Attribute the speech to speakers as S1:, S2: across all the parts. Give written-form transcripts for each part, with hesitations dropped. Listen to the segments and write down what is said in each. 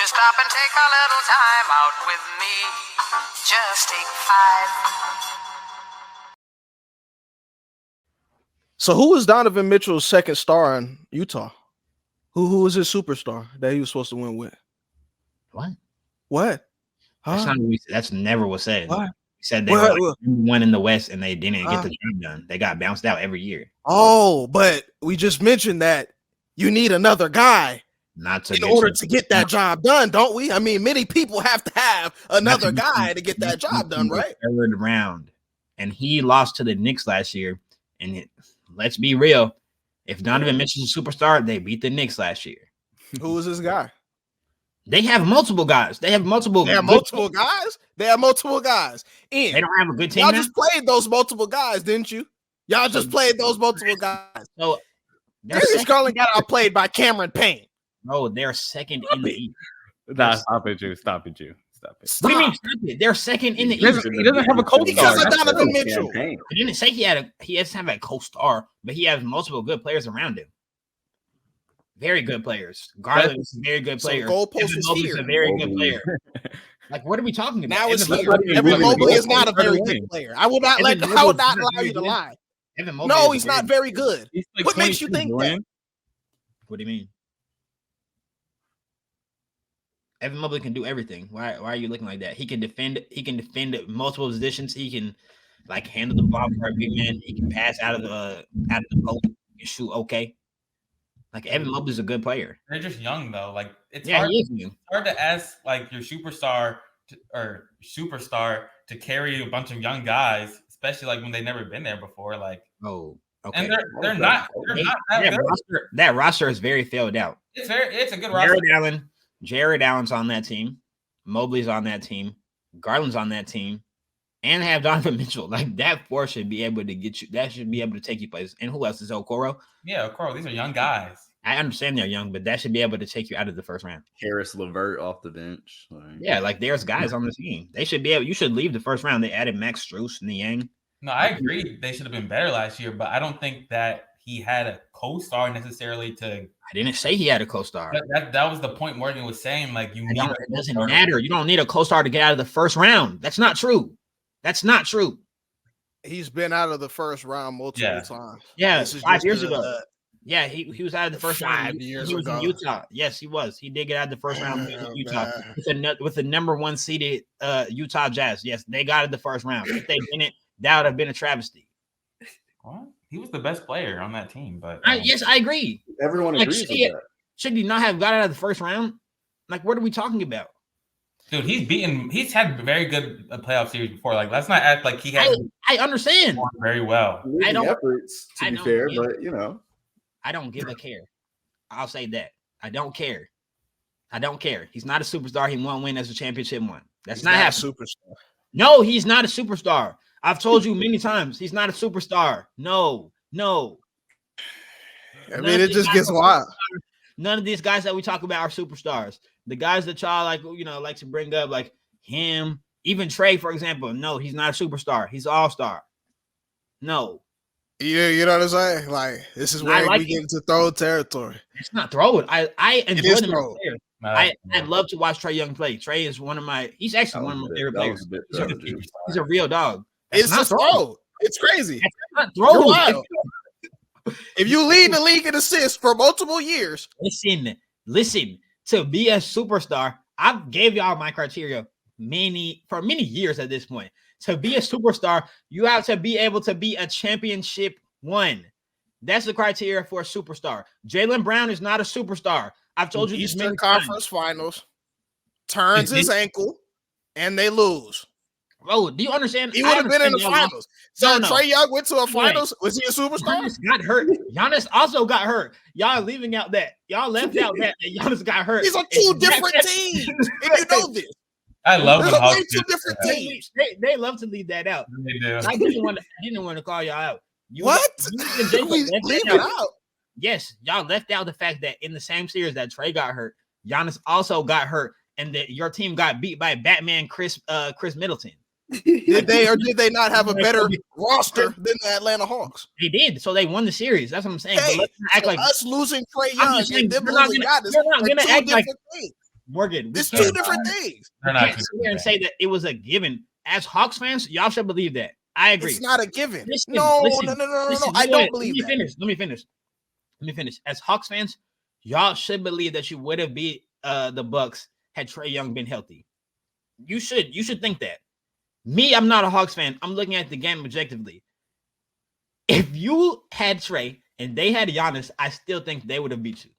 S1: you stop and take a little time out with me? Just take 5.
S2: So who was Donovan Mitchell's second star in Utah? Who was his superstar that he was supposed to win with? What? Huh?
S3: That's never was said.
S2: What?
S3: He said they were like one in the West and they didn't get the job done. They got bounced out every year.
S2: Oh, but we just mentioned that you need another guy in order to get that job done, don't we? I mean, many people have to have another guy to get that job done, right?
S3: Third round, and he lost to the Knicks last year. And let's be real, if Donovan Mitchell's a superstar, they beat the Knicks last year.
S2: Who was this guy?
S3: They have multiple guys. They have multiple guys.
S2: They have multiple guys. And
S3: they don't have a good team.
S2: Y'all just played those multiple guys, didn't you? Y'all just played those multiple guys.
S3: So
S2: Darius Garland got outplayed by Cameron Payne.
S3: No, they're second in the East.
S4: Stop it, Jew. Stop it.
S3: What do you mean? Stop it? They're second in the East.
S4: He doesn't have a co-star.
S2: Because of Donovan Mitchell.
S3: I didn't say he doesn't have a co-star, but he has multiple good players around him. Very good players. Garland is a very good player.
S2: Goalpost is here.
S3: A very good player. Like, what are we talking about?
S2: Now it's here. Evan Mobley is not a very good player. I would not allow you to lie. No, he's not very good. What makes you think that?
S3: What do you mean? Evan Mobley can do everything. Why are you looking like that? He can defend. He can defend multiple positions. He can handle the ball for a big man. He can pass out of the post and shoot okay. Evan Mobley's a good player.
S5: They're just young though. It's hard to ask your superstar to carry a bunch of young guys, especially when they've never been there before. Okay. And they're not that good.
S3: That roster is very filled out.
S5: It's a good roster.
S3: Jared Allen's on that team. Mobley's on that team. Garland's on that team. And have Donovan Mitchell. That four should be able to get you. That should be able to take you places. And who else is Okoro?
S5: Yeah, Okoro. These are young guys.
S3: I understand they're young, but that should be able to take you out of the first round.
S6: Harris LeVert off the bench.
S3: There's guys on the team. They should be able. You should leave the first round. They added Max Strus, Niang.
S5: No, I agree. They should have been better last year, but I don't think that he had a co-star necessarily to.
S3: I didn't say he had a co-star.
S5: That was the point Morgan was saying.
S3: It doesn't matter. You don't need a co-star to get out of the first round. That's not true. That's not true.
S2: He's been out of the first round multiple times.
S3: Yeah, 5 years ago. Yeah, he was out of the first round.
S2: 5 years
S3: he was
S2: ago.
S3: In Utah. Yes, he was. He did get out of the first round in Utah with the number one seeded Utah Jazz. Yes, they got out of the first round. If they didn't, that would have been a travesty.
S5: What? He was the best player on that team, but
S3: yes, I agree.
S6: Everyone agrees with that.
S3: Should he not have got out of the first round? What are we talking about?
S5: Dude, he's had very good playoff series before. Let's not act like he has.
S3: I understand
S5: very well.
S6: I don't. Efforts, to be fair, but
S3: I don't give a care. I'll say that. I don't care. He's not a superstar. He won't win as a championship one. That's not a
S2: superstar.
S3: No, he's not a superstar. I've told you many times. He's not a superstar. No.
S2: I mean, it just gets wild.
S3: None of these guys that we talk about are superstars. The guys that y'all like to bring up, like him, even Trey, for example. No, he's not a superstar. He's an all-star. No.
S2: Yeah, you know what I'm saying? This is where we get into throw territory.
S3: It's not throwing. I enjoy them as players. I love to watch Trae Young play. Trey is he's actually one of my favorite players. He's a real dog.
S2: It's not throw. It's crazy.
S3: That's not throw.
S2: Wild. If you lead the league in assists for multiple years.
S3: Listen, to be a superstar, I gave y'all my criteria for many years at this point. To be a superstar, you have to be able to be a championship one. That's the criteria for a superstar. Jaylen Brown is not a superstar. I've told you this
S2: Eastern Conference Finals, turns his ankle, and they lose.
S3: Bro, do you understand?
S2: He would have been in the finals. So Trae Young went to a finals. Was he a superstar?
S3: Giannis got hurt. Giannis also got hurt. Y'all leaving out that. Y'all left out that Giannis got hurt.
S2: These are two different teams. If you know this.
S5: I love
S2: them. Way two different teams.
S3: They love to leave that out.
S5: They do.
S3: I didn't want to call y'all out.
S2: What? We leave it out.
S3: Yes, y'all left out the fact that in the same series that Trae got hurt, Giannis also got hurt, and that your team got beat by Batman Chris Middleton.
S2: Did they or did they not have a better roster than the Atlanta Hawks?
S3: They did, so they won the series. That's what I'm saying.
S2: Hey,
S3: let's act like
S2: us losing Trae Young and them losing Giannis.
S3: Morgan,
S2: it's two different things.
S3: You can't sit here and say that it was a given. As Hawks fans, y'all should believe that. I agree.
S2: It's not a given. No. I don't believe that.
S3: Let me finish. As Hawks fans, y'all should believe that you would have beat the Bucks had Trae Young been healthy. You should think that. Me, I'm not a Hawks fan. I'm looking at the game objectively. If you had Trae and they had Giannis, I still think they would have beat you.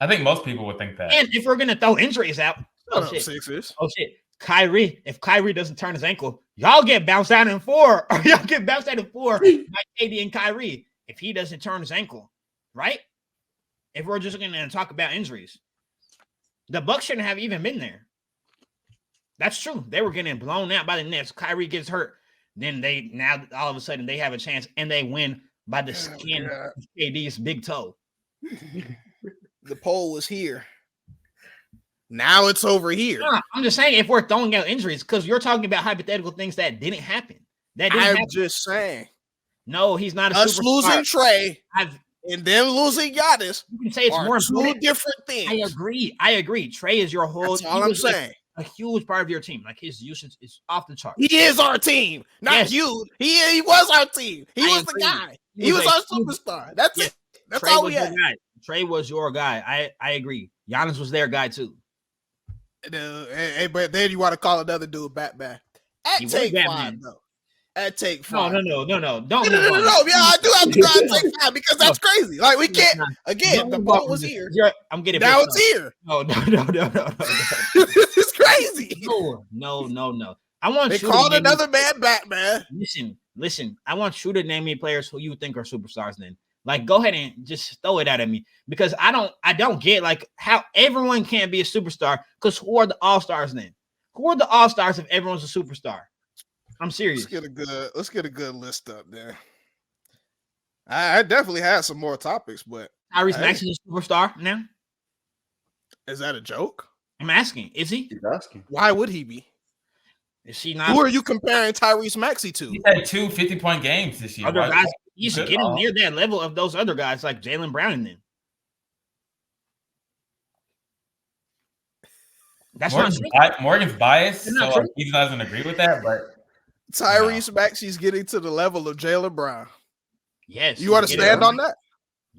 S5: I think most people would think that.
S3: And if we're gonna throw injuries out, oh shit. Kyrie, if Kyrie doesn't turn his ankle, y'all get bounced out in 4. Or y'all get bounced out in 4 by KD and Kyrie if he doesn't turn his ankle, right? If we're just going to talk about injuries. The Bucks shouldn't have even been there. That's true. They were getting blown out by the Nets. Kyrie gets hurt. Then now all of a sudden they have a chance and they win by the skin of KD's big toe.
S2: The poll was here. Now it's over here.
S3: No, I'm just saying if we're throwing out injuries, because you're talking about hypothetical things that didn't happen. I'm
S2: just saying.
S3: No, he's not a
S2: us
S3: superstar.
S2: Losing Trae and then losing Giannis.
S3: You can say it's more
S2: two different things.
S3: I agree. Trae is your whole.
S2: That's all I'm saying.
S3: A huge part of your team. Like his usage is off the chart.
S2: He is our team, not you. He was our team. He was the guy. He was our superstar. That's it. That's all we had.
S3: Trae was your guy. I agree. Giannis was their guy too.
S2: Hey, but then you want to call another dude Batman? Take 5 though. At take 5.
S3: No. Don't.
S2: No. Yeah, I do have to try take 5 because that's crazy. Like we can't. Again, the ball was here.
S3: I'm getting
S2: now it's here.
S3: No.
S2: It's crazy.
S3: No. I want.
S2: They called another man Batman.
S3: Listen. I want you to name me players who you think are superstars. Then. Like, go ahead and just throw it out at me because I don't get like how everyone can't be a superstar because who are the all-stars then? Who are the all-stars if everyone's a superstar? I'm serious.
S2: Let's get a good list up there. I definitely had some more topics, but
S3: Tyrese Maxey is a superstar now.
S2: Is that a joke?
S3: I'm asking. Is he?
S6: He's asking.
S2: Why would he be?
S3: Is he not?
S2: Who are you comparing Tyrese Maxey to?
S5: He had 2 50-point games this year.
S3: Other guys, he's getting near that level of those other guys like Jaylen Brown and them. That's
S5: Morgan's biased, so he doesn't agree with that. But
S2: Tyrese Maxey's getting to the level of Jaylen Brown.
S3: Yes,
S2: you want to stand on that?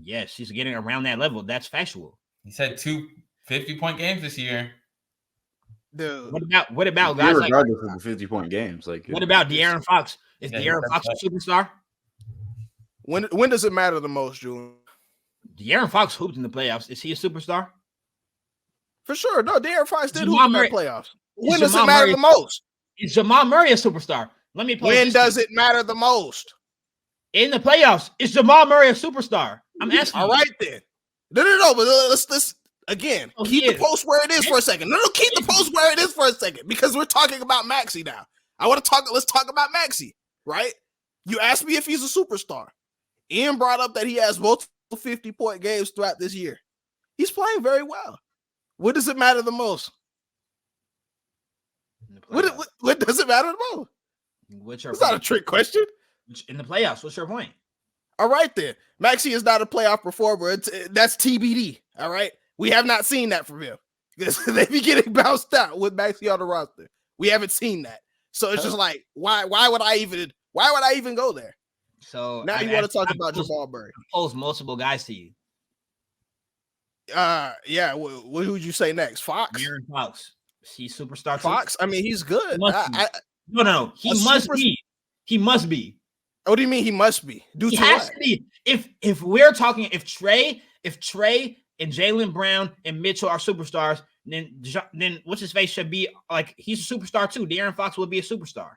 S3: Yes, she's getting around that level. That's factual.
S5: He said 2 50-point games this year.
S2: Dude.
S3: What about guys like
S6: of the 50-point games? Like,
S3: what about De'Aaron Fox? Is De'Aaron Fox a superstar?
S2: When does it matter the most, Julian?
S3: De'Aaron Fox hooped in the playoffs. Is he a superstar?
S2: For sure. No, De'Aaron Fox did hoop in the playoffs. When does it matter the most?
S3: Is Jamal Murray a superstar? Let me play.
S2: When does it matter the most?
S3: In the playoffs. Is Jamal Murray a superstar? I'm asking.
S2: All right then. No. But let's again, keep the post where it is for a second. No, keep the post where it is for a second because we're talking about Maxey now. Let's talk about Maxey, right? You asked me if he's a superstar. Ian brought up that he has multiple 50-point games throughout this year. He's playing very well. What does it matter the most? What does it matter the most? It's not a trick question.
S3: In the playoffs, what's your point?
S2: All right then. Maxey is not a playoff performer. That's TBD. All right. We have not seen that from him because they be getting bounced out with Maxey on the roster. We haven't seen that. So it's just like, why would I even go there?
S3: So
S2: now you want to talk about Jamal Murray.
S3: Pose multiple guys to you.
S2: Yeah. What would you say next? Fox?
S3: De'Aaron Fox. He's superstar.
S2: Fox? I mean, he's good.
S3: No. He must be. He must be.
S2: What do you mean he must be?
S3: He has to be. If we're talking, if Trae and Jaylen Brown and Mitchell are superstars, then what's his face should be like he's a superstar too. De'Aaron Fox would be a superstar.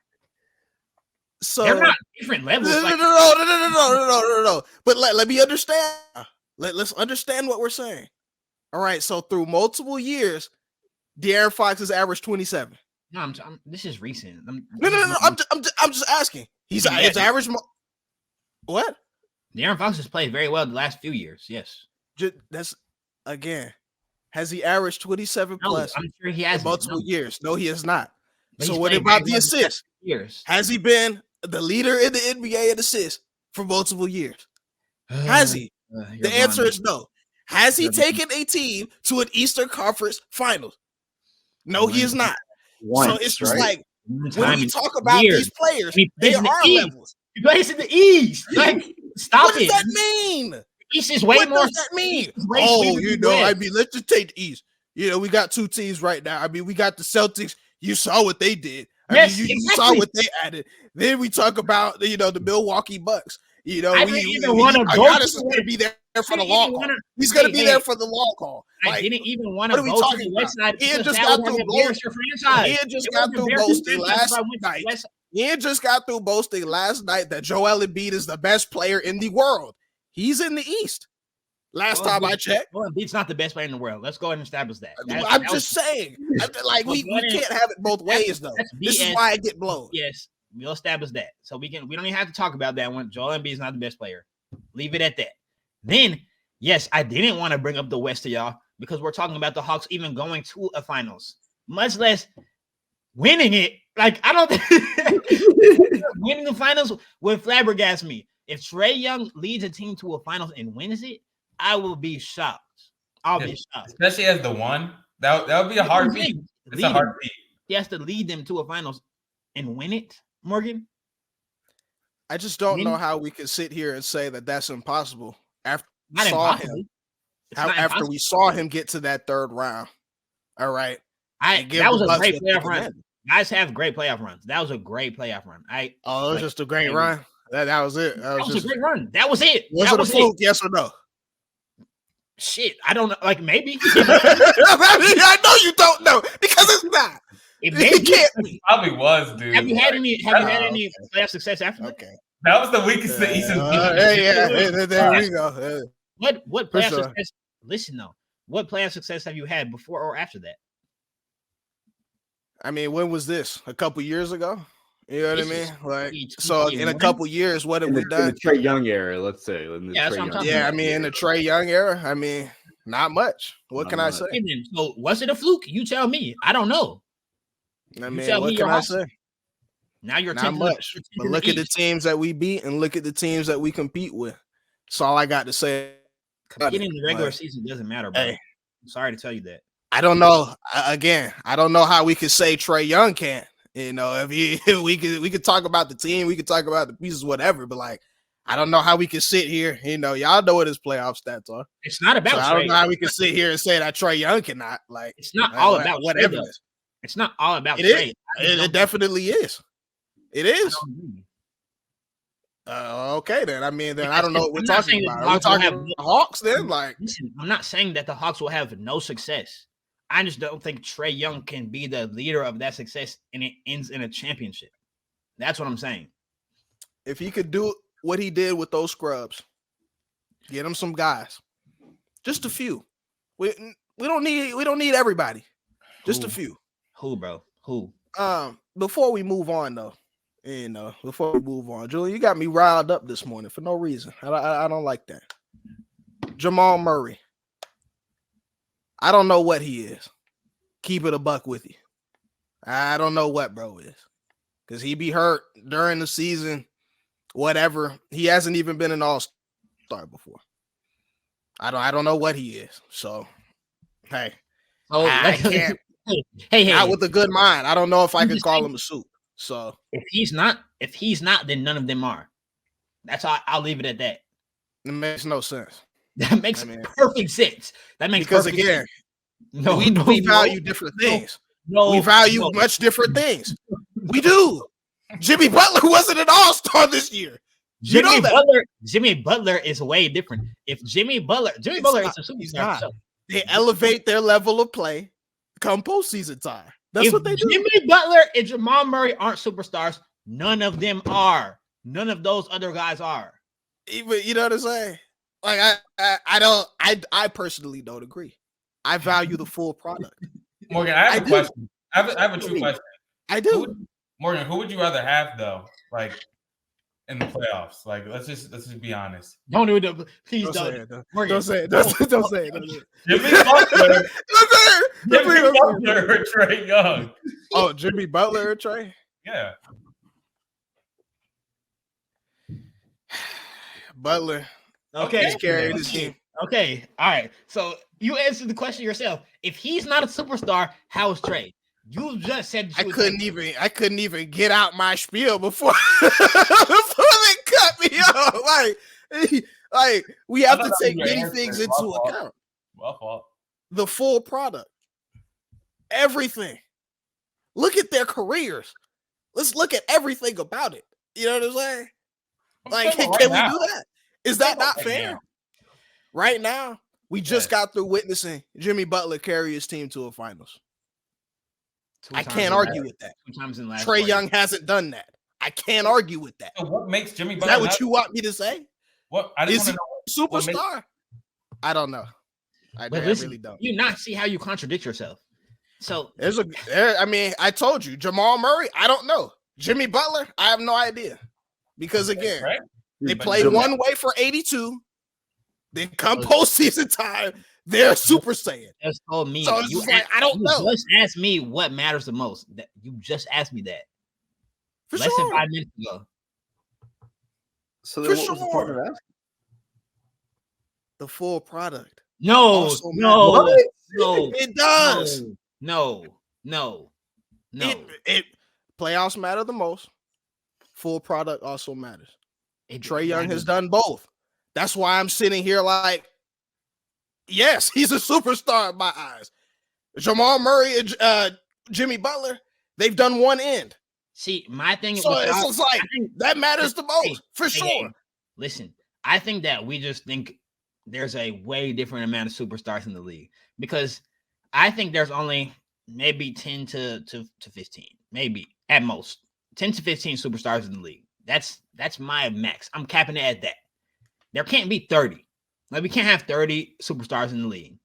S2: So
S3: they're not different levels.
S2: No. But let me understand. Let's understand what we're saying. All right. So through multiple years, De'Aaron Fox has averaged 27.
S3: No, this is recent.
S2: No. I'm just asking. He's average. What?
S3: De'Aaron Fox has played very well the last few years. Yes.
S2: That's again. Has he averaged 27 plus?
S3: I'm sure he has
S2: multiple years. No, he has not. But so what about the assists?
S3: Years.
S2: Has he been the leader in the NBA in assists for multiple years? Has he? The answer is no. Has he taken a team to an Eastern Conference Finals? No, he is not.
S6: Once,
S2: so it's just
S6: right?
S2: like when we talk about these players, they are levels.
S3: He plays in the East. Like, stop
S2: What does that mean?
S3: East is way
S2: what
S3: more.
S2: Does that mean? Oh, you know, I mean, let's just take the East. You know, we got two teams right now. I mean, we got the Celtics. You saw what they did. I mean, you saw what they added. Then we talk about, you know, the Milwaukee Bucks. You know, Giannis is going to be there for the long haul. He's going to be there for the long haul.
S3: I didn't even want to go to the West Side.
S2: Ian just got through boasting last night. Ian just got through boasting last night that Joel Embiid is the best player in the world. He's in the East. Last time I checked,
S3: Embiid's not the best player in the world. Let's go ahead and establish that.
S2: I'm just saying, like we can't have it both ways though. This is why I get blown.
S3: Yes, we'll establish that. So we don't even have to talk about that one. Joel Embiid is not the best player. Leave it at that. Then, yes, I didn't want to bring up the West to y'all because we're talking about the Hawks even going to a finals, much less winning it. Like, I don't winning the finals would flabbergast me. If Trae Young leads a team to a finals and wins it, I will be shocked. I'll be shocked.
S5: Especially as the one. That would be a hard feat. It's a hard feat.
S3: He has to lead them to a finals and win it, Morgan.
S2: I just don't know how we can sit here and say that that's impossible after we saw him get to that third round. All right.
S3: That was a great playoff run. Guys have great playoff runs. That was a great playoff run.
S2: It was just a great run. That was it. That was
S3: a great run. That was it.
S2: Was it a fluke? Yes or no?
S3: Shit, I don't know. Like maybe.
S2: I know you don't know because it's not.
S3: It
S2: can't be.
S5: Probably was, dude.
S3: Have you had any playoff success after that?
S2: Okay.
S5: That was the weakest the East.
S2: There we go.
S3: What playoff success? Listen though, what playoff success have you had before or after that?
S2: I mean, when was this? A couple years ago? You know what I mean? Like, so in a couple years, what have we done?
S6: In the Trae Young era, let's say.
S2: I mean, in the Trae Young era, I mean, not much. What can I say?
S3: So was it a fluke? You tell me. I don't know.
S2: I mean, what can I say?
S3: Now you're
S2: not much. But look at the teams that we beat and look at the teams that we compete with. That's all I got to say.
S3: Competing in the regular season doesn't matter, bro. Hey, I'm sorry to tell you that.
S2: I don't know. Again, I don't know how we could say Trae Young can't. You know, we could talk about the team, we could talk about the pieces, whatever. But like, I don't know how we can sit here. You know, y'all know what his playoff stats are.
S3: It's not about.
S2: I don't know how we can sit here and say that Trae Young cannot. Like,
S3: it's not all about whatever. It's not all about Trae.
S2: It definitely is. It is. Okay, then. I mean, then I don't know what we're talking about. Are we talking about the Hawks then? Like,
S3: listen, I'm not saying that the Hawks will have no success. I just don't think Trae Young can be the leader of that success and it ends in a championship. That's what I'm saying.
S2: If he could do what he did with those scrubs, get him some guys, just a few. We don't need everybody, just a few.
S3: Who, bro? Who?
S2: Before we move on, though, Julian, you got me riled up this morning for no reason. I don't like that. Jamal Murray. I don't know what he is. Keep it a buck with you. I don't know what bro is. Because he be hurt during the season, whatever. He hasn't even been an all-star before. I don't know what he is. So, hey. I can't.
S3: Hey.
S2: Not with a good mind. I don't know if I can call him a soup. So
S3: if he's not, then none of them are. That's how I'll leave it at that.
S2: It makes no sense.
S3: That makes perfect sense. That makes
S2: because again, sense. We value different things. We value much different things. We do. Jimmy Butler wasn't an all-star this year.
S3: Jimmy Butler is way different. If Jimmy Butler is a superstar.
S2: They elevate their level of play come postseason time. That's what they do.
S3: Jimmy Butler and Jamal Murray aren't superstars. None of them are. None of those other guys are.
S2: Even, you know what I'm saying? Like I personally don't agree. I value the full product.
S5: Morgan, I have a question. I have a true question.
S2: I do.
S5: Morgan, who would you rather have though? Like in the playoffs? Like let's just be honest.
S3: Don't do it. Please don't.
S2: Don't say it. Don't say it.
S5: Jimmy Butler. Jimmy Butler or Trae Young?
S2: Oh, Jimmy Butler or Trae?
S5: Yeah.
S2: Butler.
S3: Okay.
S2: He's carrying this team.
S3: Okay. All right. So You answered the question yourself. If he's not a superstar, how is Trey? You just said
S2: I couldn't even get out my spiel before they cut me off. Like we have to take many things into account.
S5: Well,
S2: the full product, everything. Look at their careers. Let's look at everything about it. You know what I'm saying? Like, can we do that? Is that not fair? Right now, we just got through witnessing Jimmy Butler carry his team to a finals. I can't argue with that. Trae Young hasn't done that. I can't argue with that.
S5: So what makes Jimmy Butler?
S2: Is that what you want me to say?
S5: What I just want
S2: to know. Superstar? I don't know. I really don't.
S3: You not see how you contradict yourself. So
S2: I told you, Jamal Murray, I don't know. Jimmy Butler, I have no idea. Because again, they play one way for 82. Then come postseason time, they're Super Saiyan.
S3: Just told me.
S2: So I don't know.
S3: Just ask me what matters the most. You just asked me that.
S2: For
S3: less than 5 minutes ago.
S6: So then what was the part of that?
S2: The full product.
S3: No.
S2: It does.
S3: No.
S2: It playoffs matter the most. Full product also matters. Trae Young has done both. That's why I'm sitting here like, yes, he's a superstar in my eyes. Jamal Murray and Jimmy Butler, they've done one end.
S3: See, my thing
S2: so it's like that matters the most for sure.
S3: Listen, I think that we just think there's a way different amount of superstars in the league because I think there's only maybe 10 to 15, maybe at most 10 to 15 superstars in the league. That's my max. I'm capping it at that. There can't be 30. Like we can't have 30 superstars in the league.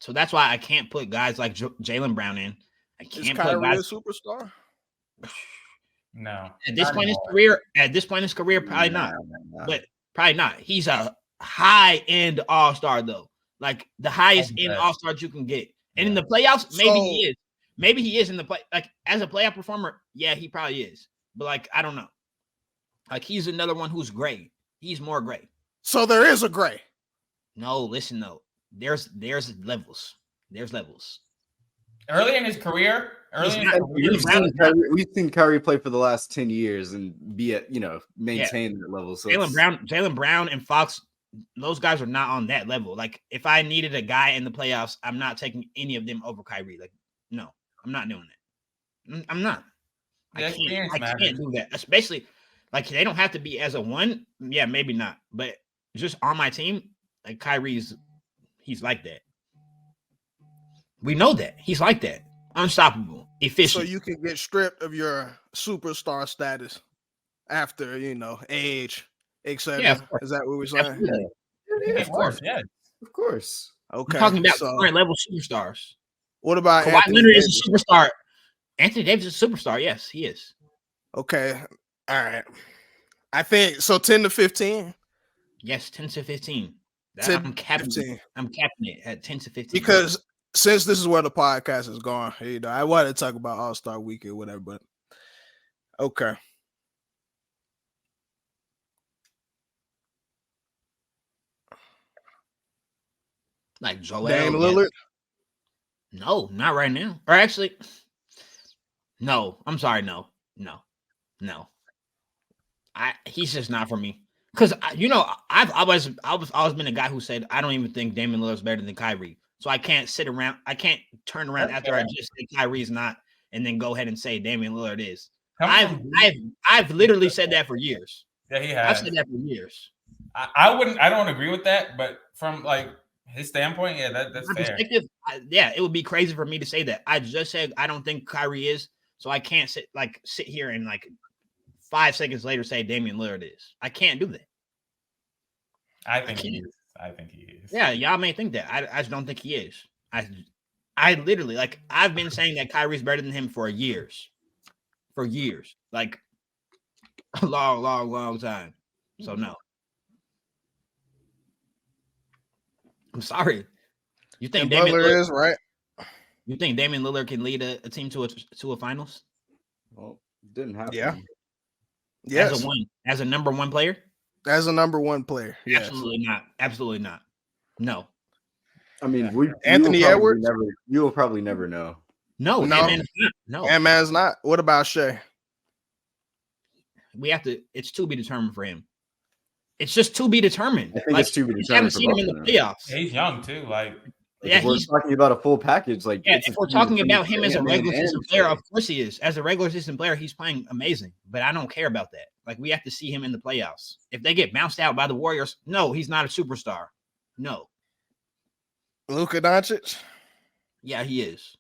S3: So that's why I can't put guys like Jaylen Brown in. I can't put guys
S2: a superstar.
S5: No.
S3: At this point in his career, probably not. But probably not. He's a high-end all-star though. Like the highest end all-star you can get. And in the playoffs, maybe he is. Maybe he is in the play. Like as a playoff performer, yeah, he probably is. But like I don't know. Like he's another one who's gray. He's more gray.
S2: So there is a gray.
S3: No, listen though. There's levels. There's levels.
S5: Early in his career,
S6: we've seen Kyrie play for the last 10 years and be at maintain that level. So
S3: Jaylen Brown and Fox, those guys are not on that level. Like if I needed a guy in the playoffs, I'm not taking any of them over Kyrie. Like no, I'm not doing that. I'm not. I can't do that. Especially like they don't have to be as a one. Yeah, maybe not. But just on my team, like Kyrie's, he's like that. We know that he's like that. Unstoppable, efficient.
S2: So you can get stripped of your superstar status after age, etc.
S3: Yeah,
S2: is that what we're saying?
S6: Yeah,
S3: of course.
S5: Yeah,
S6: of course.
S2: Okay.
S3: I'm talking about current level superstars.
S2: What about
S3: Kawhi Leonard is a superstar. Anthony Davis is a superstar. Yes, he is.
S2: Okay. All right. I think so. 10 to 15.
S3: Yes, 10 to 15.
S2: 10
S3: I'm capping it at 10 to 15.
S2: Because since this is where the podcast is going, I wanted to talk about All-Star Weekend, whatever, but okay.
S3: Like Joel.
S2: Dame Lillard?
S3: No, not right now. Or actually, no. I'm sorry. No. He's just not for me. Because I've always been a guy who said I don't even think Damian Lillard's better than Kyrie. So I can't sit around. I can't turn around after I just say Kyrie's not, and then go ahead and say Damian Lillard is. I've literally said that for years.
S5: Yeah, he has.
S3: I've said that for years.
S5: I don't agree with that, but from like his standpoint, yeah, that's
S3: my
S5: fair.
S3: Perspective, it would be crazy for me to say that. I just said I don't think Kyrie is, so I can't sit here and 5 seconds later say Damian Lillard is. I can't do that.
S5: I think he is.
S3: Yeah, y'all may think that. I just don't think he is. I literally I've been saying that Kyrie's better than him for years. For years. Like a long time. So no. I'm sorry. You think Damian Lillard
S2: is right?
S3: You think Damian Lillard can lead a team to a finals?
S6: Well, didn't happen.
S2: Yeah. Yes.
S3: As a number one player?
S2: As a number one player. Yes.
S3: Absolutely not. No.
S6: I mean,
S2: Anthony Edwards.
S6: You will probably never know.
S3: No.
S2: Ant-Man's not. What about Shea?
S3: We have to. It's to be determined for him. It's just to be determined.
S6: I think it's to be determined.
S3: We haven't seen him in the playoffs.
S5: Yeah, he's young too.
S6: If we're talking about a full package.
S3: If we're talking about him as a regular season player, of course he is. As a regular season player, he's playing amazing. But I don't care about that. Like, we have to see him in the playoffs. If they get bounced out by the Warriors, no, he's not a superstar. No.
S2: Luka Doncic?
S3: Yeah, he is.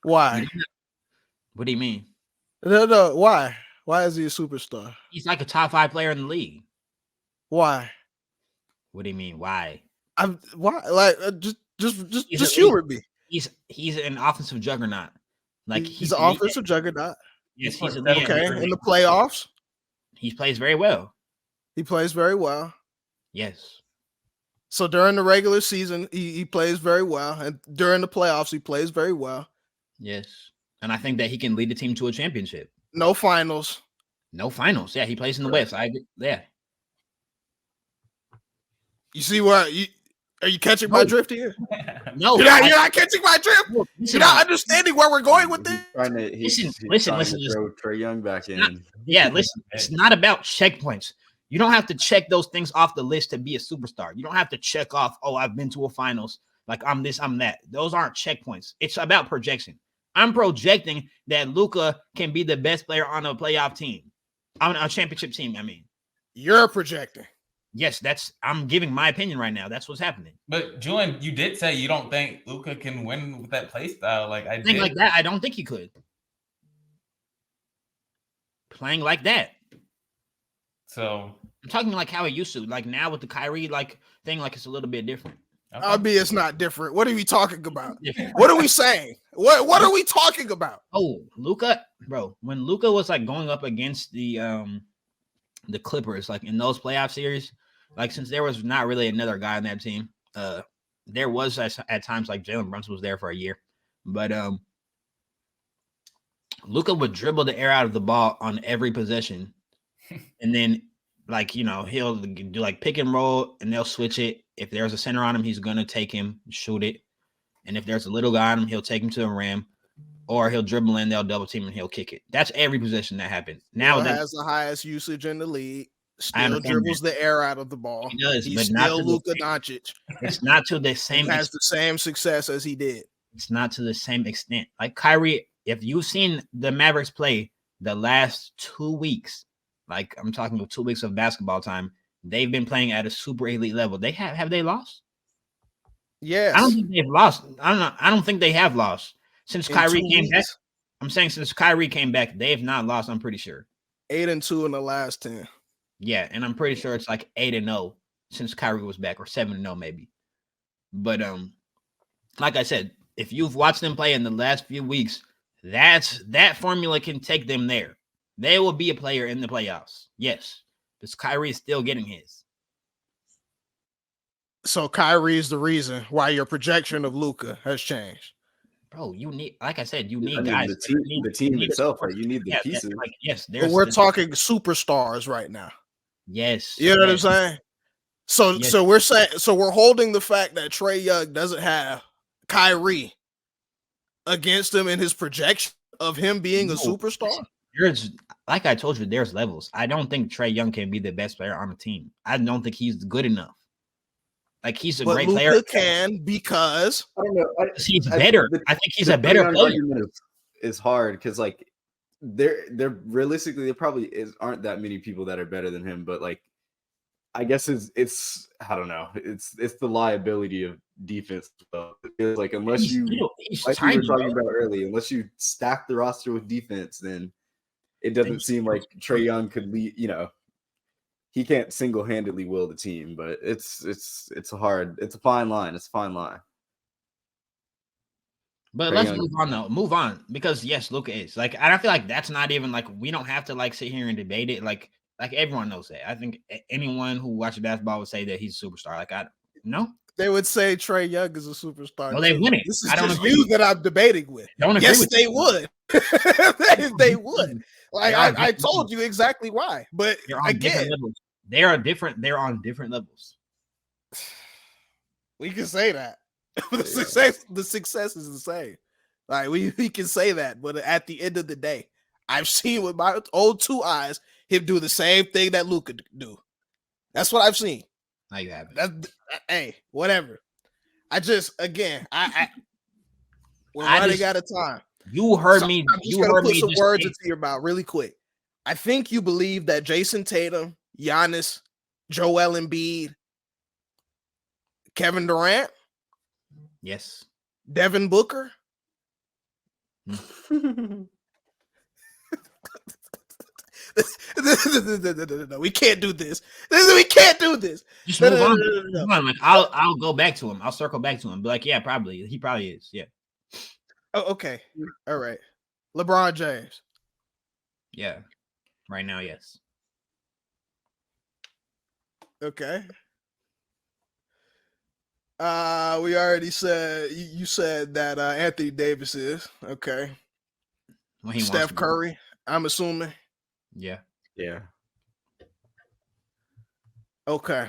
S2: Why?
S3: What do you mean?
S2: No. Why? Why is he a superstar?
S3: He's like a top 5 player in the league.
S2: Why?
S3: What do you mean? Why?
S2: Why? Like, just humor me.
S3: He's an offensive juggernaut. Like,
S2: he's an offensive juggernaut.
S3: Yes, he's
S2: okay. In the playoffs,
S3: he plays very well.
S2: He plays very well.
S3: Yes.
S2: So during the regular season, he plays very well, and during the playoffs, he plays very well.
S3: Yes, and I think that he can lead the team to a championship.
S2: No finals.
S3: Yeah, he plays in the West. I agree. Yeah.
S2: You see what? Are you catching my drift here?
S3: No,
S2: you're not catching my drift. You're not understanding where we're going with this.
S3: Listen.
S6: Throw Trae Young back in.
S3: Listen. It's not about checkpoints. You don't have to check those things off the list to be a superstar. You don't have to check off, oh, I've been to a finals. Like, I'm this, I'm that. Those aren't checkpoints. It's about projection. I'm projecting that Luka can be the best player on a playoff team, on a championship team. I mean,
S2: you're projecting.
S3: Yes, I'm giving my opinion right now. That's what's happening.
S5: But Julian, you did say you don't think Luka can win with that play style. Like, I
S3: don't think he could. Playing like that.
S5: So
S3: I'm talking like how he used to. Like, now with the Kyrie thing, like, it's a little bit different.
S2: Okay. I mean, it's not different. What are we talking about? What are we saying? What are we talking about?
S3: Oh, Luka, bro. When Luka was like going up against the Clippers, like in those playoff series, like, since there was not really another guy on that team, there was at times like Jalen Brunson was there for a year, but Luka would dribble the air out of the ball on every possession, and then, like, he'll do like pick and roll, and they'll switch it. If there's a center on him, he's gonna take him, shoot it, and if there's a little guy on him, he'll take him to the rim, or he'll dribble in, they'll double team, and he'll kick it. That's every possession that happens. Now
S2: that has the highest usage in the league. Still dribbles the air out of the ball.
S3: He does.
S2: He's still Luka Doncic.
S3: It's not to the same.
S2: He has the same success as he did.
S3: It's not to the same extent. Like Kyrie, if you've seen the Mavericks play the last 2 weeks, like I'm talking about 2 weeks of basketball time, they've been playing at a super elite level. They have they lost?
S2: Yes.
S3: I don't think they've lost. I don't think they have lost since Kyrie came back. I'm saying since Kyrie came back, they have not lost. I'm pretty sure
S2: 8-2 in the last 10.
S3: Yeah, and I'm pretty sure it's like 8-0 since Kyrie was back, or 7-0 maybe. But like I said, if you've watched them play in the last few weeks, that formula can take them there. They will be a player in the playoffs. Yes, because Kyrie is still getting his.
S2: So Kyrie is the reason why your projection of Luka has changed.
S3: Bro, you need, like I said, you need guys.
S6: The team itself, right? You need the pieces.
S3: Yes,
S2: but we're talking superstars right now.
S3: Yes,
S2: you know what I'm saying. So we're saying, we're holding the fact that Trae Young doesn't have Kyrie against him in his projection of him being a superstar.
S3: Like I told you, there's levels. I don't think Trae Young can be the best player on the team. I don't think he's good enough. Like, he's a great player.
S2: Can, because
S6: I don't know.
S3: He's better. I think he's a better player.
S6: It's hard because, like, they're realistically, there probably aren't that many people that are better than him. But, like, I guess it's I don't know. It's the liability of defense. It's like, unless you, like we were talking about earlier, unless you stack the roster with defense, then it doesn't seem like Trae Young could lead. He can't single-handedly will the team, but it's a fine line. It's a fine line.
S3: But let's move on though. Move on, because yes, Luka is like, and I feel like that's not even like, we don't have to like sit here and debate it. Like everyone knows that. I think anyone who watches basketball would say that he's a superstar. Like, no.
S2: They would say Trae Young is a superstar.
S3: Well, they wouldn't.
S2: This is just you that I'm debating with. Yes, they would. They would. Like I told you exactly why. But again,
S3: they are different. They're on different levels.
S2: We can say that. The success is the same. Like we can say that, but at the end of the day, I've seen with my own 2 eyes him do the same thing that Luka do. That's what I've seen.
S3: Now you have it.
S2: Hey, whatever. We're running out of time.
S3: You heard me.
S2: I'm just gonna put some words into your mouth really quick. I think you believe that Jason Tatum, Giannis, Joel Embiid, Kevin Durant,
S3: yes,
S2: Devin Booker. No, we can't do this. We can't do this.
S3: Just move on. No. Like I'll go back to him. I'll circle back to him. Be like, yeah, probably. He probably is. Yeah.
S2: Oh, okay. All right. LeBron James.
S3: Yeah. Right now, yes.
S2: Okay. We already said you said that Anthony Davis is okay. Well, Steph Curry, I'm assuming.
S3: Yeah.
S6: Yeah.
S2: Okay.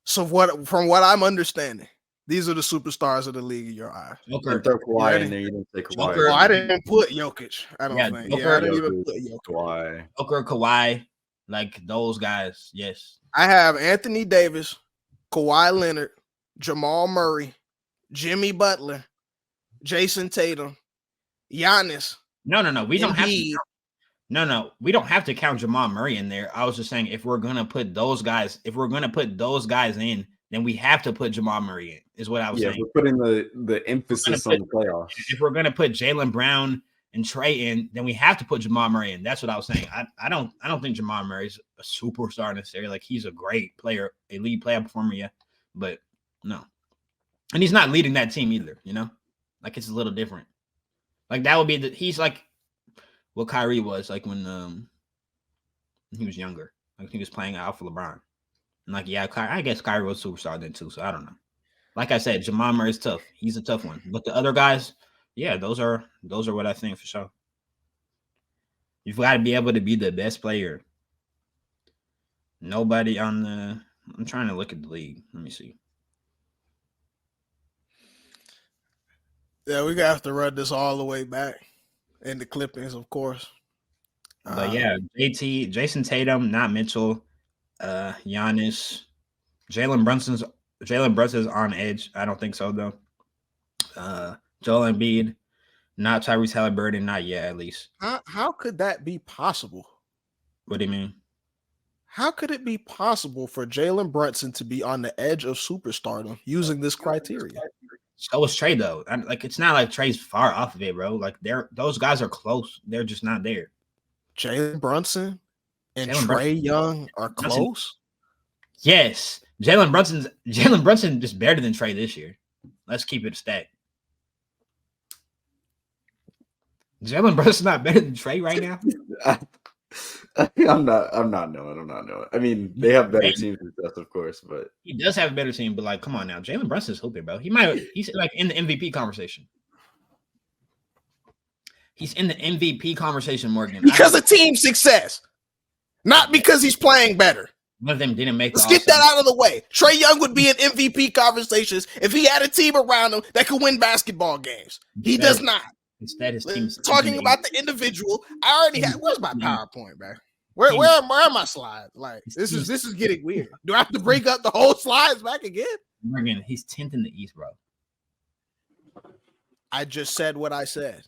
S2: So from what I'm understanding, these are the superstars of the league in your eyes.
S6: Okay. Throw Kawhi in there. You didn't say Kawhi.
S2: Oh, I didn't put Jokic. I don't think. I didn't even put Jokic.
S6: Kawhi.
S3: Joker, Kawhi, like those guys. Yes.
S2: I have Anthony Davis, Kawhi Leonard, Jamal Murray, Jimmy Butler, Jason Tatum, Giannis.
S3: No. We don't have to. No. We don't have to count Jamal Murray in there. I was just saying if we're gonna put those guys in, then we have to put Jamal Murray in. Is what I was saying.
S6: We're putting the emphasis on the playoffs.
S3: If we're gonna put Jaylen Brown and Trae in, then we have to put Jamal Murray in. That's what I was saying. I don't think Jamal Murray's a superstar necessarily. Like he's a great player, a lead player performer, yeah, but no. And he's not leading that team either, you know? Like it's a little different. Like that would be he's like what Kyrie was like when he was younger. Like he was playing out for LeBron. And like, yeah, I guess Kyrie was a superstar then too, so I don't know. Like I said, Jamal Murray's tough. He's a tough one. But the other guys, yeah, those are what I think for sure. You've got to be able to be the best player. Nobody on the I'm trying to look at the league. Let me see.
S2: Yeah, we have to run this all the way back in the clippings, of course.
S3: But yeah, Jason Tatum, not Mitchell, Giannis, Jalen Brunson's on edge. I don't think so though. Joel Embiid, not Tyrese Halliburton, not yet at least.
S2: How could that be possible?
S3: What do you mean?
S2: How could it be possible for Jalen Brunson to be on the edge of superstardom using this criteria?
S3: So is Trae though. Like it's not like Trae's far off of it, bro. Like those guys are close. They're just not there.
S2: Jalen Brunson and Trae Young are close.
S3: Yes, Jalen Brunson is better than Trae this year. Let's keep it a stat. Jalen Brunson's not better than Trae right now.
S6: I'm not knowing. I mean, they have better teams than us, of course, but
S3: he does have a better team. But like, come on now, Jalen Brunson's hooping, bro. He's like in the MVP conversation. He's in the MVP conversation, Morgan.
S2: Because of team success, not because he's playing better.
S3: One of them didn't make.
S2: Let's get that out of the way. Trae Young would be in MVP conversations if he had a team around him that could win basketball games. He does not.
S3: Instead, his team
S2: talking about the individual. I already had. Where's my PowerPoint, man? Where are my slides? Like this is getting weird. Do I have to bring up the whole slides back again?
S3: Morgan, he's 10th in the East, bro.
S2: I just said what I said.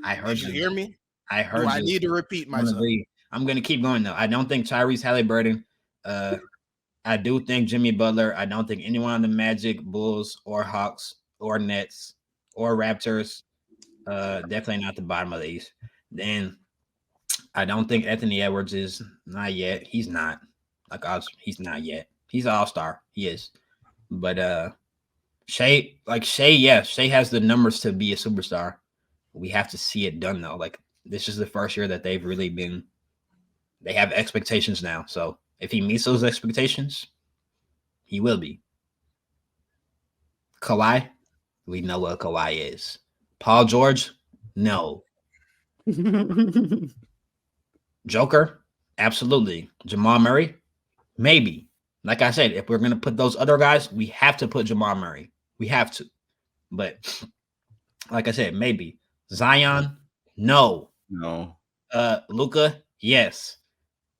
S3: I heard you.
S2: Did you hear me?
S3: I heard you.
S2: I need to repeat myself.
S3: I'm gonna keep going though. I don't think Tyrese Halliburton. I do think Jimmy Butler. I don't think anyone on the Magic, Bulls, or Hawks, or Nets, or Raptors. Definitely not the bottom of the East. Then I don't think Anthony Edwards is not yet. He's not. He's not yet. He's an all-star. He is. But Shea has the numbers to be a superstar. We have to see it done though. Like this is the first year that they've really been. They have expectations now. So if he meets those expectations, he will be. Kawhi, we know what Kawhi is. Paul George, no. Joker, absolutely. Jamal Murray, maybe. Like I said, if we're going to put those other guys, we have to put Jamal Murray. We have to. But like I said, maybe. Zion, no.
S6: No.
S3: Luka, yes.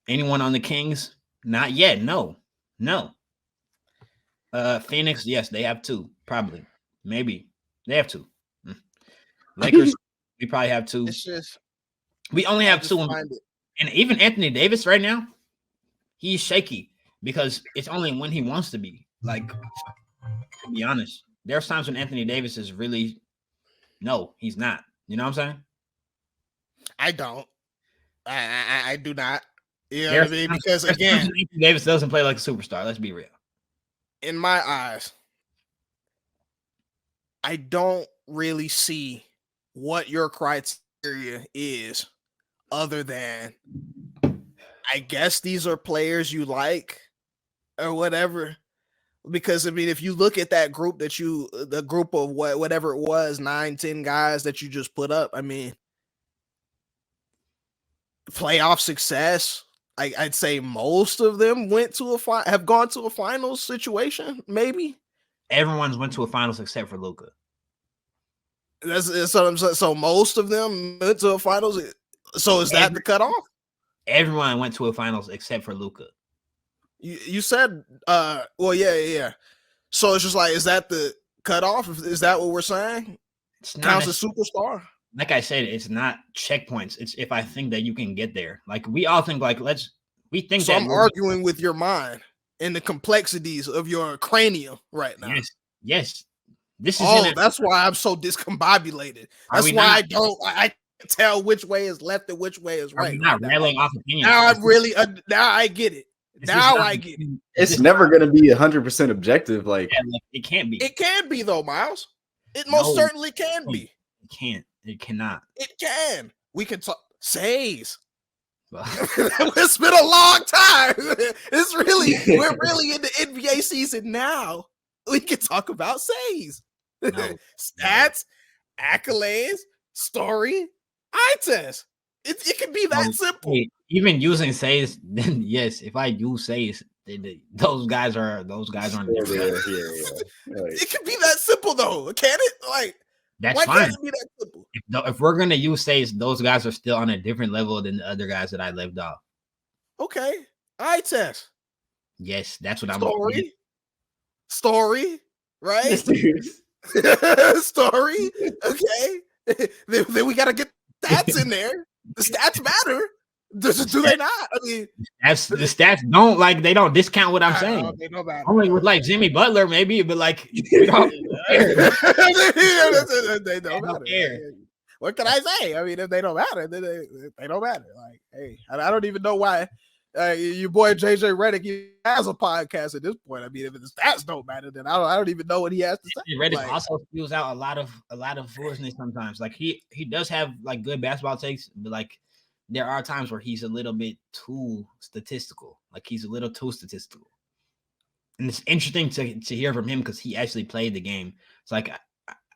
S3: Anyone on the Kings? Not yet. No. Phoenix, yes, they have two. Probably. Maybe. They have two. Lakers, we probably have two.
S2: It's just
S3: we only have two. And even Anthony Davis right now, he's shaky because it's only when he wants to be. Like, to be honest, there's times when Anthony Davis is really, no, he's not. You know what I'm saying?
S2: I don't. I do not. You know what I mean? Because again,
S3: Anthony Davis doesn't play like a superstar. Let's be real.
S2: In my eyes, I don't really see what your criteria is other than, I guess these are players you like or whatever. Because I mean, if you look at that group the group of whatever it was, 9-10 guys that you just put up, I mean, playoff success, I'd say most of them have gone to a finals situation, maybe.
S3: Everyone's went to a finals except for Luka.
S2: That's what I'm saying. So most of them went to a finals. So is that the cutoff?
S3: Everyone went to a finals except for Luka.
S2: You said, well, yeah. So it's just like, is that the cutoff? Is that what we're saying?
S3: It's not
S2: counts as superstar.
S3: Like I said, it's not checkpoints. It's if I think that you can get there. Like we all think, like we think.
S2: So I'm arguing with your mind and the complexities of your cranium right now.
S3: Yes. This is.
S2: That's why I'm so discombobulated. That's why I can't tell which way is left and which way is right.
S3: Not railing off opinions.
S2: Now I'm really. Now I get it. I get it.
S6: It's never going to be 100% objective. Like
S3: it can't be.
S2: It can be though, Miles. It most certainly can be.
S3: It can't. It cannot.
S2: It can. We can talk. Says. It's been a long time. We're really in the NBA season now. We can talk about says. Stats, accolades, story, eye test. It can be that simple.
S3: Even using says, then yes, if I use says, those guys aren't.
S2: It can be that simple though, can it? Like
S3: that's
S2: why
S3: fine.
S2: Can't it be that simple?
S3: If we're gonna use says, those guys are still on a different level than the other guys that I left off.
S2: Okay, eye test.
S3: Yes, that's what
S2: Story, right? Story. Okay. Then we gotta get stats in there. The stats matter. Do they not? I mean,
S3: the stats don't discount what I'm saying.
S2: They don't matter.
S3: Only with like Jimmy Butler, maybe, but like we don't
S2: care. They don't matter. What can I say? I mean, if they don't matter, then they don't matter. Like, hey, I don't even know why your boy JJ Redick he has a podcast at this point. I mean, if the stats don't matter, then I don't even know what he has to say.
S3: Redick also spews out a lot of foolishness sometimes. Like he does have like good basketball takes, but like there are times where he's a little bit too statistical. Like he's a little too statistical, and it's interesting to hear from him because he actually played the game. It's like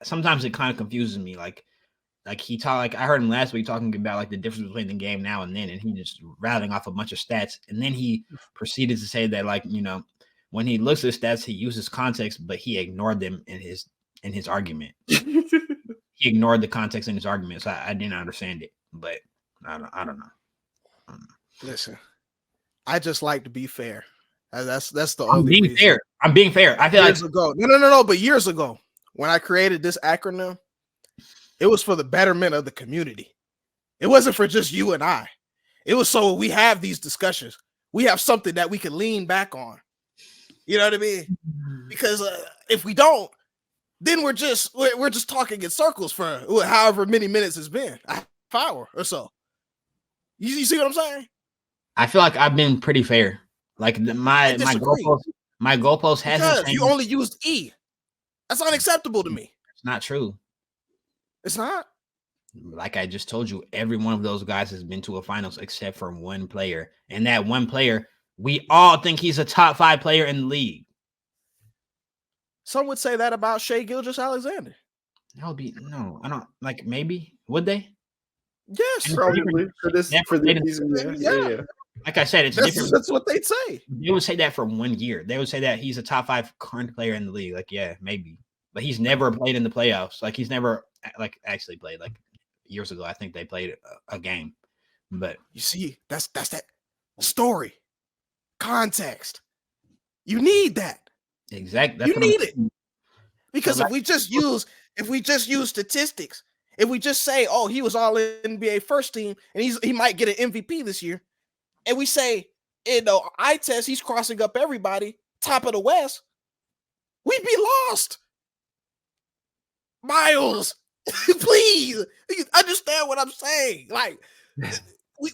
S3: sometimes it kind of confuses me. Like he talked, like I heard him last week talking about like the difference between the game now and then, and he just rattling off a bunch of stats, and then he proceeded to say that like when he looks at stats, he uses context, but he ignored them in his argument. He ignored the context in his argument, so I didn't understand it, but I don't know.
S2: Listen, I just like to be fair. That's the only
S3: being
S2: reason.
S3: fair. I'm being fair. I feel
S2: years ago. No. But years ago, when I created this acronym, it was for the betterment of the community. It wasn't for just you and I. It was so we have these discussions. We have something that we can lean back on. You know what I mean? Because if we don't, then we're just talking in circles for however many minutes it's been, an hour or so. You see what I'm saying?
S3: I feel like I've been pretty fair. Like my goalpost hasn't changed.
S2: You only used E. That's unacceptable to me.
S3: It's not true.
S2: It's not.
S3: Like I just told you, every one of those guys has been to a finals except for one player. And that one player, we all think he's a top 5 player in the league.
S2: Some would say that about Shai Gilgeous-Alexander.
S3: That would be no. I don't like. Maybe would they?
S2: Yes,
S6: probably for this season. Yeah.
S3: Like I said, it's different.
S2: That's what they'd say.
S3: They would say that for 1 year. They would say that he's a top 5 current player in the league. Like, yeah, maybe, but he's never played in the playoffs. Like, he's never like actually played. Like years ago, I think they played a game. But
S2: you see, that's that story, context. You need that.
S3: Exactly.
S2: You need it because if we just use statistics, if we just say, oh, he was all NBA first team and he might get an MVP this year, and we say, eye test, he's crossing up everybody, top of the West, we'd be lost. Miles, please understand what I'm saying. Like,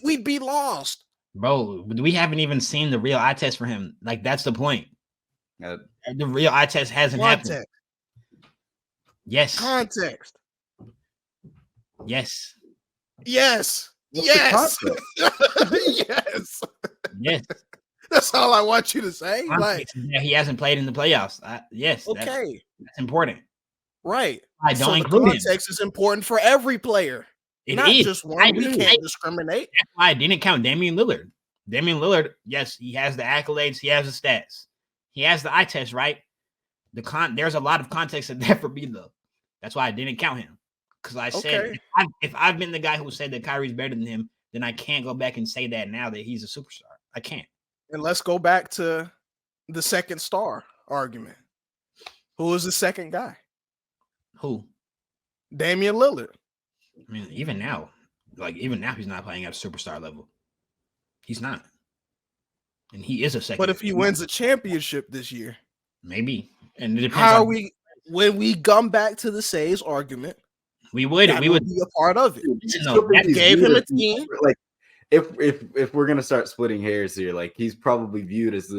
S2: we'd be lost.
S3: Bro, we haven't even seen the real eye test for him. Like, that's the point. The real eye test hasn't happened. Yes.
S2: Context.
S3: Yes.
S2: Yes. Yes. Yes.
S3: Yes.
S2: That's all I want you to say. Like,
S3: he hasn't played in the playoffs. Yes.
S2: Okay.
S3: That's important.
S2: Right.
S3: I don't include him.
S2: Context is important for every player. Not just one. We can't discriminate.
S3: That's why I didn't count Damian Lillard. Damian Lillard, yes, he has the accolades. He has the stats. He has the eye test, right? There's a lot of context in that for me, though. That's why I didn't count him. Because I said, if I've been the guy who said that Kyrie's better than him, then I can't go back and say that now that he's a superstar. I can't.
S2: And let's go back to the second star argument. Who is the second guy?
S3: Who?
S2: Damian Lillard.
S3: I mean, even now, he's not playing at a superstar level. He's not. And he is a second.
S2: But if he wins a championship this year,
S3: maybe. And it depends.
S2: How are we, when we come back to the Says argument,
S3: we would
S2: be a part of it. That
S6: gave him a team. Like, if we're gonna start splitting hairs here, like, he's probably viewed as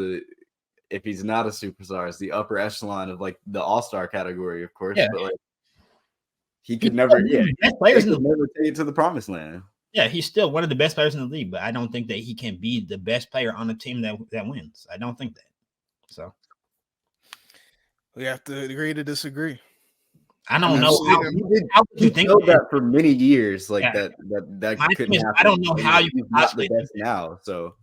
S6: if he's not a superstar, as the upper echelon of like the all-star category, of course. Yeah. But like, he could never, never take it to the promised land.
S3: Yeah, he's still one of the best players in the league, but I don't think that he can be the best player on a team that wins. I don't think that. So
S2: we have to agree to disagree.
S3: I don't know how
S6: you think that for many years, like that couldn't happen.
S3: I don't know how you can
S6: possibly the best now. So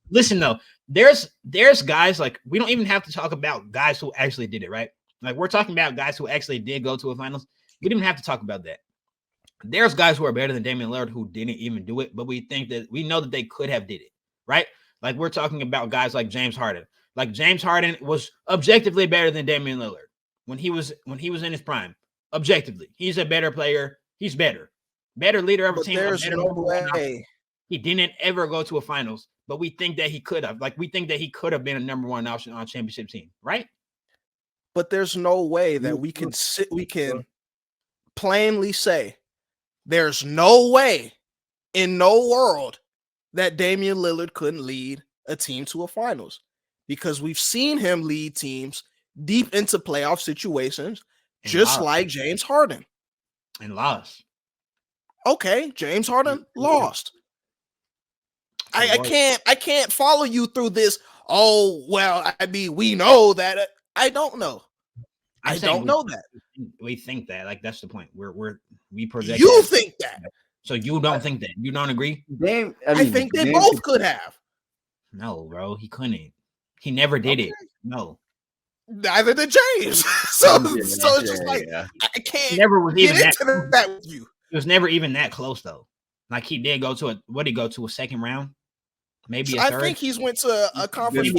S3: listen though, there's guys, like, we don't even have to talk about guys who actually did it, right? Like, we're talking about guys who actually did go to a finals. We didn't have to talk about that. There's guys who are better than Damian Lillard who didn't even do it, but we know that they could have did it, right? Like, we're talking about guys like James Harden. Like, James Harden was objectively better than Damian Lillard when he was in his prime. Objectively, he's a better player. He's better leader of a team.
S2: There's no way
S3: he didn't ever go to a finals, but we think that he could have. Like, we think that he could have been a number one option on a championship team, right?
S2: But there's no way that we can plainly say there's no way in no world that Damian Lillard couldn't lead a team to a finals, because we've seen him lead teams deep into playoff situations, just like James Harden.
S3: And lost.
S2: Okay, James Harden lost. I can't follow you through this. Oh, well, I mean, we know that. I don't know. I don't know that.
S3: We think that. Like, that's the point. We project.
S2: You think that.
S3: So you don't think that. You don't agree?
S2: I think they both could have.
S3: No, bro. He couldn't. He never did it. No.
S2: Neither did James. So it's just like, I can't
S3: never was even
S2: get into that with you.
S3: It was never even that close, though. Like, he did go to a second round? Maybe a third?
S2: I think he's went to a conference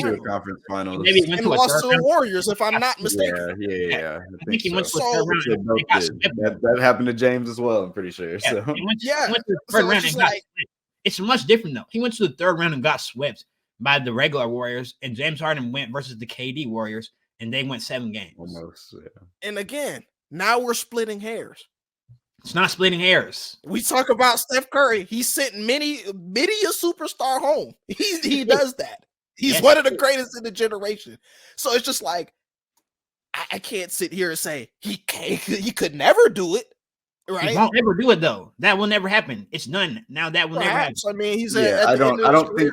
S6: final.
S3: Maybe he went to
S2: lost to the Warriors, if I'm not mistaken.
S6: Yeah.
S3: I think he went to a third round.
S6: That happened to James as well, I'm pretty sure.
S3: He went to the third round and got swept. It's much different, though. He went to the third round and got swept by the regular Warriors, and James Harden went versus the KD Warriors, and they went 7 games.
S6: Almost, yeah.
S2: And again, now we're splitting hairs.
S3: It's not splitting hairs.
S2: We talk about Steph Curry. He's sent many a superstar home. He does that. He's one of the greatest in the generation. So it's just like, I can't sit here and say he could never do it. Right?
S3: He won't ever do it, though. That will never happen. It's done. Now that will never happen.
S2: I mean, he's
S6: I don't think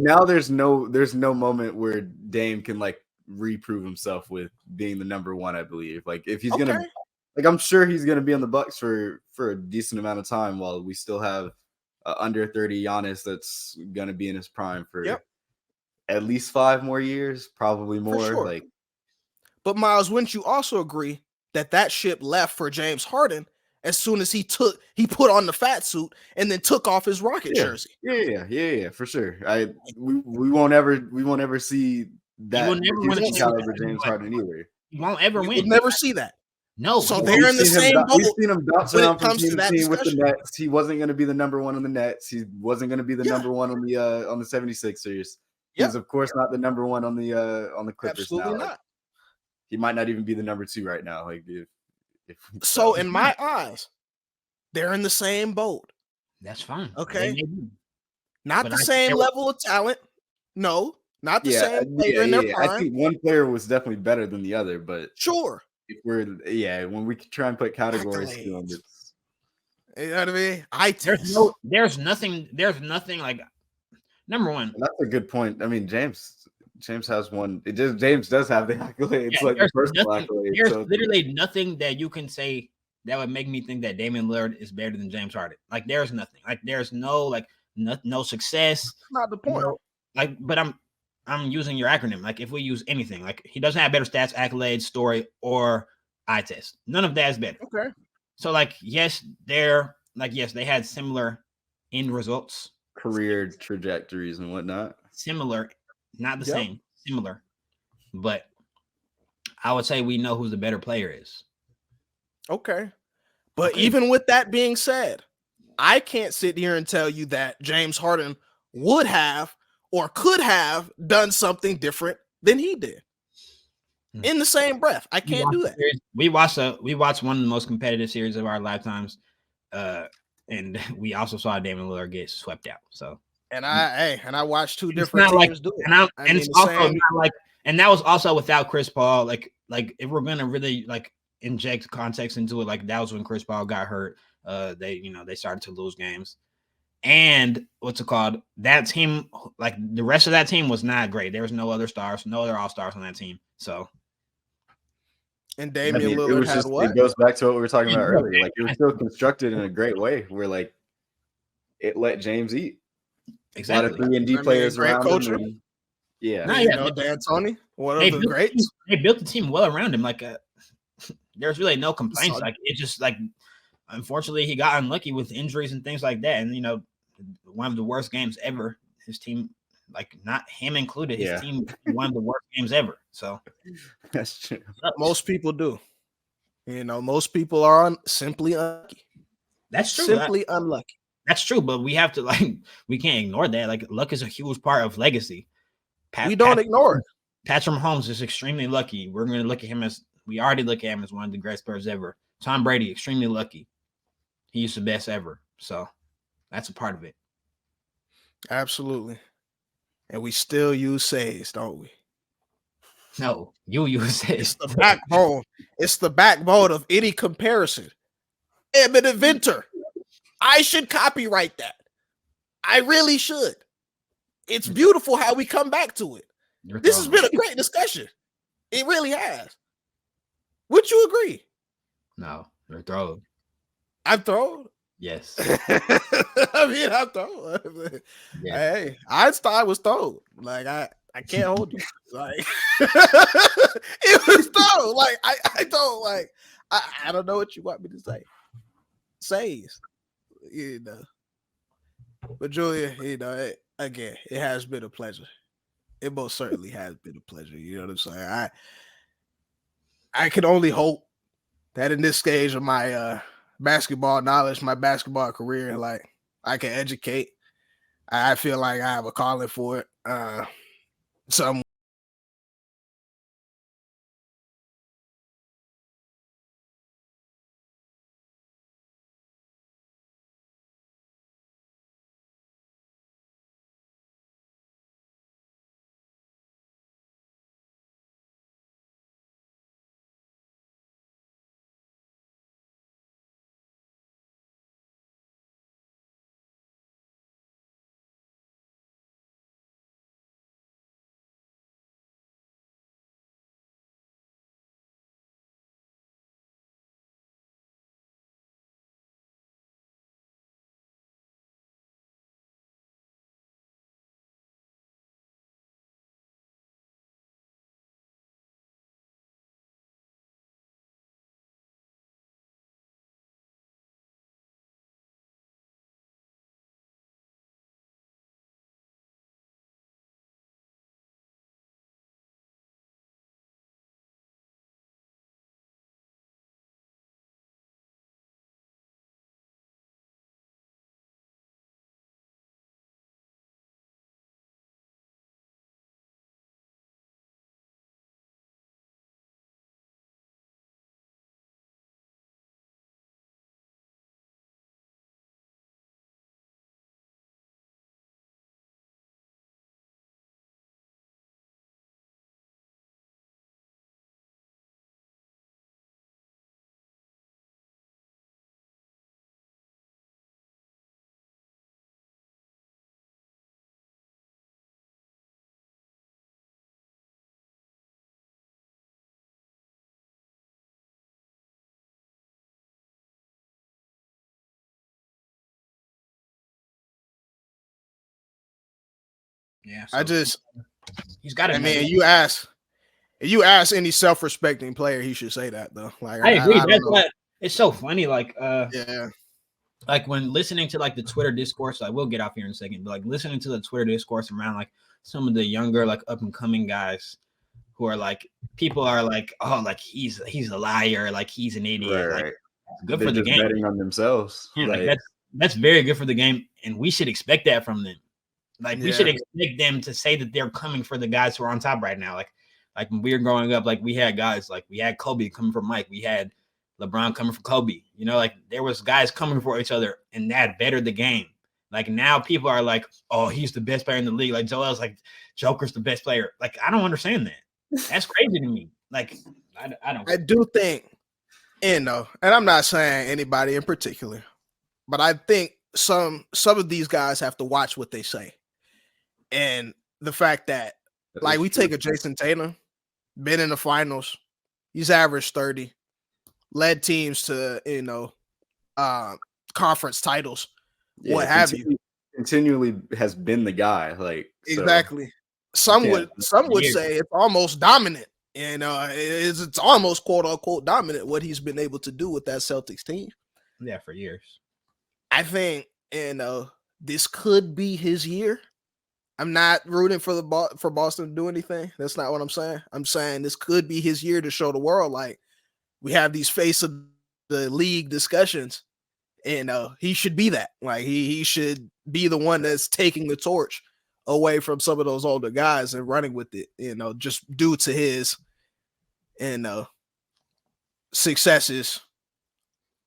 S6: now there's no moment where Dame can like reprove himself with being the number one. I believe. Like if he's gonna, like I'm sure he's gonna be on the Bucks for a decent amount of time while we still have under 30 Giannis that's gonna be in his prime for at least 5 more years, probably more.
S2: Sure.
S6: Like,
S2: but Miles, wouldn't you also agree that ship left for James Harden as soon as he put on the fat suit and then took off his Rocket jersey?
S6: Yeah, for sure. We won't ever see that.
S3: You will never win a
S6: caliber James Harden either.
S3: You won't ever win.
S2: We'll never see that.
S3: No.
S2: So they're in the same boat.
S6: We've seen him bounce around from team to team with the Nets. He wasn't going to be the number one on the Nets. He wasn't going to be the number one on the 76ers. He's of course not the number one on the Clippers.
S2: Absolutely
S6: now.
S2: not.
S6: Like, he might not even be the number 2 right now. Like
S2: so in my eyes, they're in the same boat.
S3: That's fine.
S2: Okay. Not the same level of talent. No, not the same player in their prime.
S6: I think one player was definitely better than the other, but
S2: sure.
S6: If we're when we try and put categories to them, it's,
S2: you know what I mean?
S3: There's nothing like number one.
S6: That's a good point. I mean, James has one. James does have the accolades, like the personal accolades.
S3: There's literally nothing that you can say that would make me think that Damian Lillard is better than James Harden. Like there's nothing. Like there's no no success.
S2: That's not the point.
S3: But I'm using your acronym. Like if we use anything, like he doesn't have better stats, accolades, story, or eye test. None of that is better.
S2: Okay.
S3: So yes, they had similar end results,
S6: career trajectories and whatnot.
S3: Similar, not the same. Similar, but I would say we know who the better player is.
S2: Okay. But even with that being said, I can't sit here and tell you that James Harden would have or could have done something different than he did. In the same breath, I can't do that.
S3: We watched one of the most competitive series of our lifetimes, and we also saw Damian Lillard get swept out. So,
S2: and I watched 2 different teams do it.
S3: And it's also not like, and that was also without Chris Paul. Like if we're gonna really inject context into it, like that was when Chris Paul got hurt. They started to lose games. And what's it called? That team, like the rest of that team, was not great. There was no other stars, no other all-stars on that team. So,
S2: and Damian Lillard had what?
S6: It goes back to what we were talking about earlier. Like it was still constructed in a great way, where like it let James eat.
S3: Exactly.
S6: A lot of 3-and-D players around him.
S2: D'Antoni, one of the greats.
S3: They built the team well around him. Like there's really no complaints. Like it just unfortunately he got unlucky with injuries and things like that, and one of the worst games ever. His team, not him included, his team one of the worst games ever. So
S6: that's true.
S2: Most people do. Most people are simply unlucky.
S3: That's true.
S2: Simply unlucky.
S3: That's true, but we have to we can't ignore that. Like luck is a huge part of legacy.
S2: We don't ignore it.
S3: Patrick Mahomes is extremely lucky. We're going to look at him we already look at him as one of the greatest players ever. Tom Brady, extremely lucky. He's the best ever. So that's a part of it.
S2: Absolutely. And we still use says, don't we?
S3: No, you use says.
S2: It's the backbone. It's the backbone of any comparison. I'm an inventor. I should copyright that. I really should. It's beautiful how we come back to it. This has been a great discussion. It really has. Would you agree?
S3: No, you're throwing.
S2: I'm throwing?
S3: Yes.
S2: I'm throwing. Yeah. Hey, Einstein was thrown. I can't hold you. It was thrown. I don't I don't know what you want me to say. Says. But Julia, again, it has been a pleasure. It most certainly has been a pleasure. You know what I'm saying? I can only hope that in this stage of my basketball knowledge, my basketball career, I can educate. I feel like I have a calling for it. Some
S3: Yeah,
S2: so
S3: he's got it.
S2: I mean, you ask any self-respecting player, he should say that though. Like
S3: I agree.
S2: That's
S3: what it's so funny. Like
S2: yeah.
S3: Like when listening to like the Twitter discourse, like we'll get off here in a second, but like listening to the Twitter discourse around like some of the younger, like up and coming guys who are like, people are like, oh, like he's a liar, like he's an idiot.
S6: Right.
S3: Like, good for the game.
S6: Betting on themselves.
S3: Yeah, like that's very good for the game, and we should expect that from them. Like we should expect them to say that they're coming for the guys who are on top right now. Like when we were growing up, like we had guys, like we had Kobe coming for Mike, we had LeBron coming for Kobe. You know, like there was guys coming for each other, and that bettered the game. Like now people are like, oh, he's the best player in the league. Like Joel's like, Joker's the best player. Like I don't understand that. That's crazy to me. Like I don't.
S2: I do think, and I'm not saying anybody in particular, but I think some of these guys have to watch what they say, and the fact that like we take a Jason Tatum, been in the finals, he's averaged 30. Led teams to conference titles, what have you.
S6: Continually has been the guy, like
S2: exactly. Some would say it's almost dominant. It's almost quote unquote dominant what he's been able to do with that Celtics team.
S3: Yeah, for years.
S2: I think this could be his year. I'm not rooting for Boston to do anything. That's not what I'm saying. I'm saying this could be his year to show the world like. We have these face of the league discussions, and he should be that. Like he should be the one that's taking the torch away from some of those older guys and running with it. Just due to his successes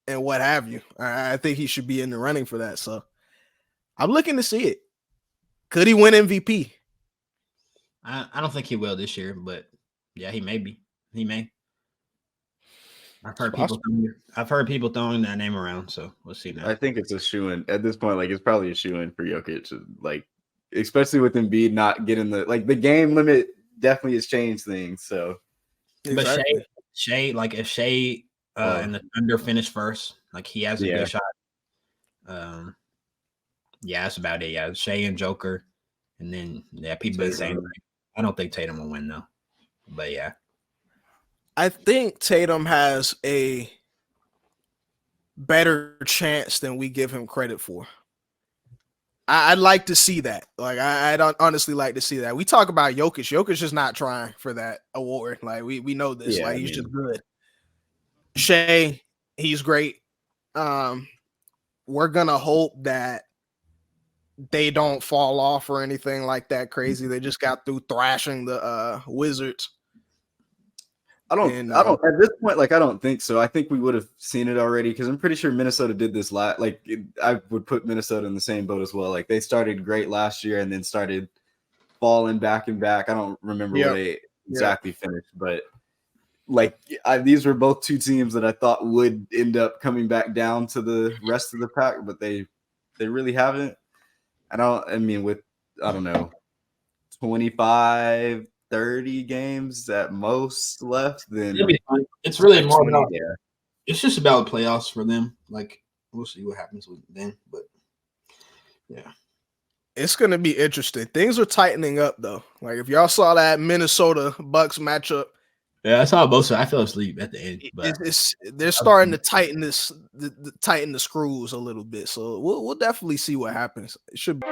S2: and what have you. I think he should be in the running for that. So I'm looking to see it. Could he win MVP?
S3: I don't think he will this year, but yeah, he may be. He may. I've heard people throwing that name around, so we'll see now.
S6: I think it's a shoo-in at this point. Like it's probably a shoo-in for Jokic. Like especially with Embiid not getting the game limit definitely has changed things. So,
S3: but Shea, like if Shea and the Thunder finish first, like he has a good shot. Yeah, that's about it. Yeah, Shea and Joker, and then people are saying I don't think Tatum will win though, but yeah.
S2: I think Tatum has a better chance than we give him credit for. I'd like to see that. Like I don't honestly like to see that. We talk about Jokic. Jokic is not trying for that award. Like we know this. Yeah, like he's just good. Shea, he's great. We're gonna hope that they don't fall off or anything like that crazy. They just got through thrashing the Wizards.
S6: I don't at this point, like I don't think so. I think we would have seen it already because I'm pretty sure Minnesota did this I would put Minnesota in the same boat as well. Like they started great last year and then started falling back and back. I don't remember where they exactly finished, but like these were both two teams that I thought would end up coming back down to the rest of the pack, but they really haven't. I don't know, 25 30 games at most left, then
S3: it's really more about it's just about playoffs for them. Like we'll see what happens with them, but yeah,
S2: it's gonna be interesting. Things are tightening up though. Like if y'all saw that Minnesota Bucks matchup,
S3: yeah, I saw both. I fell asleep at the end, but
S2: they're starting to tighten tighten the screws a little bit. So we'll definitely see what happens. It should be.